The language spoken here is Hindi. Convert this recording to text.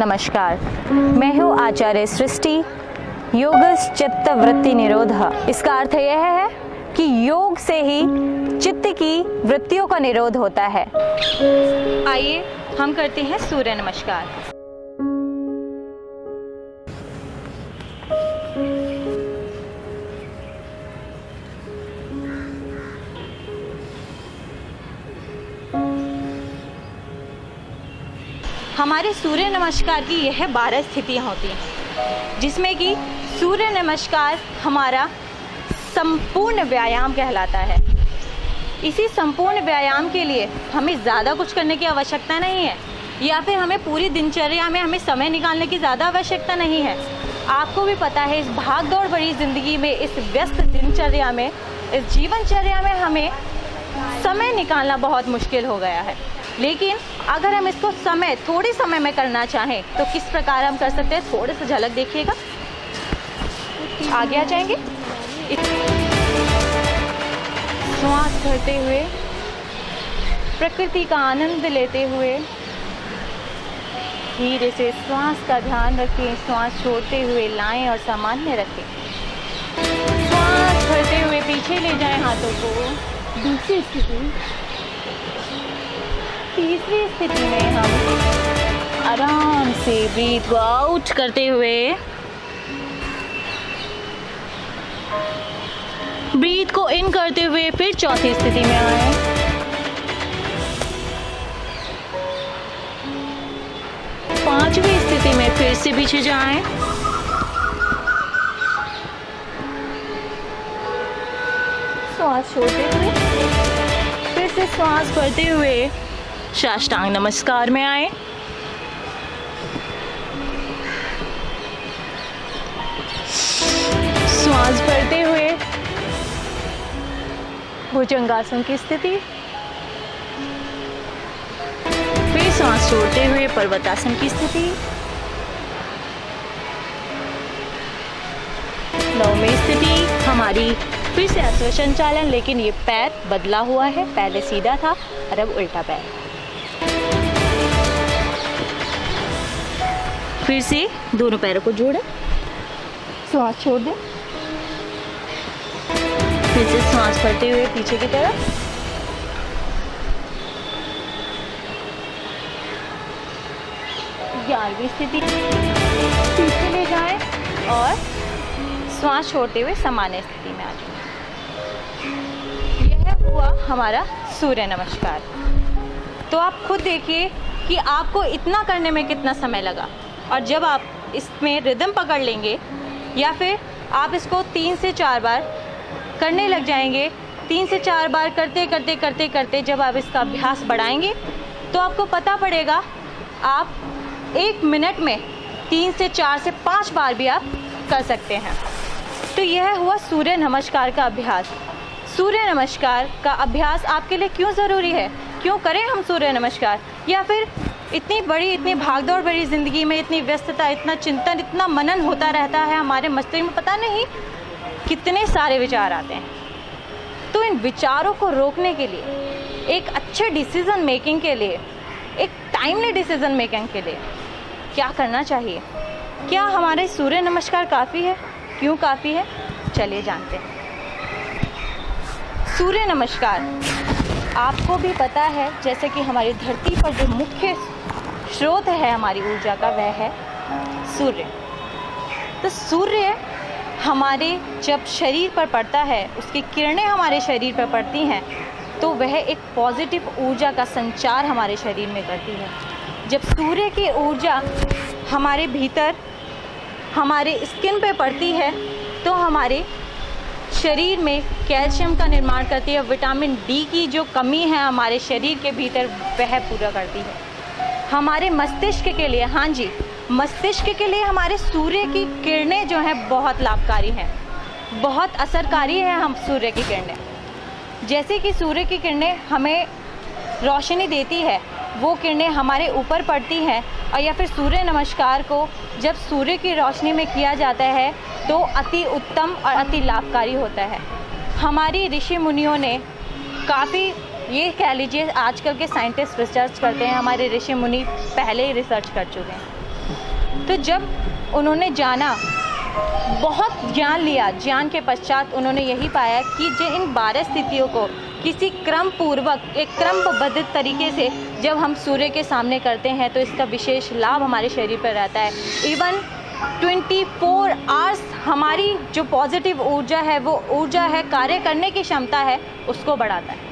नमस्कार। मैं हूँ आचार्य सृष्टि। योगस् चित्त वृत्ति निरोध। इसका अर्थ यह है कि योग से ही चित्त की वृत्तियों का निरोध होता है। आइए हम करते हैं सूर्य नमस्कार। हमारे सूर्य नमस्कार की यह 12 स्थितियाँ होती हैं, जिसमें कि सूर्य नमस्कार हमारा संपूर्ण व्यायाम कहलाता है। इसी संपूर्ण व्यायाम के लिए हमें ज़्यादा कुछ करने की आवश्यकता नहीं है, या फिर हमें पूरी दिनचर्या में हमें समय निकालने की ज़्यादा आवश्यकता नहीं है। आपको भी पता है, इस भाग दौड़ भरी ज़िंदगी में, इस व्यस्त दिनचर्या में, इस जीवनचर्या में हमें समय निकालना बहुत मुश्किल हो गया है। लेकिन अगर हम इसको थोड़े समय में करना चाहें तो किस प्रकार हम कर सकते हैं, थोड़े से झलक देखिएगा। आगे आ जाएंगे। श्वास भरते हुए, प्रकृति का आनंद लेते हुए धीरे से श्वास का ध्यान रखें। श्वास छोड़ते हुए लाएं और सामान्य रखें। श्वास भरते हुए पीछे ले जाएं हाथों को। दूसरी स्थिति, तीसरी स्थिति में हम आराम से ब्रीथ को आउट करते हुए ब्रीथ को इन करते हुए फिर चौथी स्थिति में आए। पांचवी स्थिति में फिर से पीछे जाएं। श्वास छोड़ते हुए फिर से श्वास भरते हुए साष्टांग नमस्कार में आए। श्वास भरते हुए भुजंगासन की स्थिति, फिर श्वास छोड़ते हुए पर्वतासन की स्थिति। नौवीं स्थिति हमारी फिर से अश्व संचालन, लेकिन ये पैर बदला हुआ है। पहले सीधा था और अब उल्टा पैर। फिर से दोनों पैरों को जोड़ें, श्वास छोड़ दें। फिर से श्वास भरते हुए पीछे की तरफ। ग्यारहवीं स्थिति, पीछे ले जाएं और श्वास छोड़ते हुए सामान्य स्थिति में आ जाएं। यह हुआ हमारा सूर्य नमस्कार। तो आप खुद देखिए कि आपको इतना करने में कितना समय लगा, और जब आप इसमें रिदम पकड़ लेंगे या फिर आप इसको 3 से 4 बार करने लग जाएंगे, 3 से 4 बार करते करते करते करते जब आप इसका अभ्यास बढ़ाएंगे तो आपको पता पड़ेगा आप 1 मिनट में 3 से 4 से 5 बार भी आप कर सकते हैं। तो यह हुआ सूर्य नमस्कार का अभ्यास। सूर्य नमस्कार का अभ्यास आपके लिए क्यों ज़रूरी है, क्यों करें हम सूर्य नमस्कार, या फिर इतनी भागदौड़ भरी ज़िंदगी में इतनी व्यस्तता, इतना चिंतन, इतना मनन होता रहता है हमारे मस्तिष्क में, पता नहीं कितने सारे विचार आते हैं। तो इन विचारों को रोकने के लिए, एक अच्छे डिसीज़न मेकिंग के लिए, एक टाइमली डिसीज़न मेकिंग के लिए क्या करना चाहिए? क्या हमारे सूर्य नमस्कार काफ़ी है? क्यों काफ़ी है? चलिए जानते हैं। सूर्य नमस्कार आपको भी पता है, जैसे कि हमारी धरती पर जो मुख्य स्रोत है हमारी ऊर्जा का, वह है सूर्य। तो सूर्य हमारे जब शरीर पर पड़ता है, उसकी किरणें हमारे शरीर पर पड़ती हैं, तो वह एक पॉजिटिव ऊर्जा का संचार हमारे शरीर में करती है। जब सूर्य की ऊर्जा हमारे भीतर हमारे स्किन पे पड़ती है तो हमारे शरीर में कैल्शियम का निर्माण करती है। विटामिन डी की जो कमी है हमारे शरीर के भीतर, वह पूरा करती है। हमारे मस्तिष्क के लिए, हाँ जी, मस्तिष्क के लिए हमारे सूर्य की किरणें जो हैं बहुत लाभकारी हैं, बहुत असरकारी है हम सूर्य की किरणें। जैसे कि सूर्य की किरणें हमें रोशनी देती है, वो किरणें हमारे ऊपर पड़ती हैं, और या फिर सूर्य नमस्कार को जब सूर्य की रोशनी में किया जाता है तो अति उत्तम और अति लाभकारी होता है। हमारी ऋषि मुनियों ने काफ़ी, ये कह लीजिए आजकल के साइंटिस्ट रिसर्च करते हैं, हमारे ऋषि मुनि पहले ही रिसर्च कर चुके हैं। तो जब उन्होंने जाना, बहुत ज्ञान लिया, ज्ञान के पश्चात उन्होंने यही पाया कि जो इन 12 स्थितियों को किसी क्रम पूर्वक, एक क्रमबद्ध तरीके से जब हम सूर्य के सामने करते हैं तो इसका विशेष लाभ हमारे शरीर पर रहता है। इवन 24 आवर्स हमारी जो पॉजिटिव ऊर्जा है, वो ऊर्जा है, कार्य करने की क्षमता है, उसको बढ़ाता है।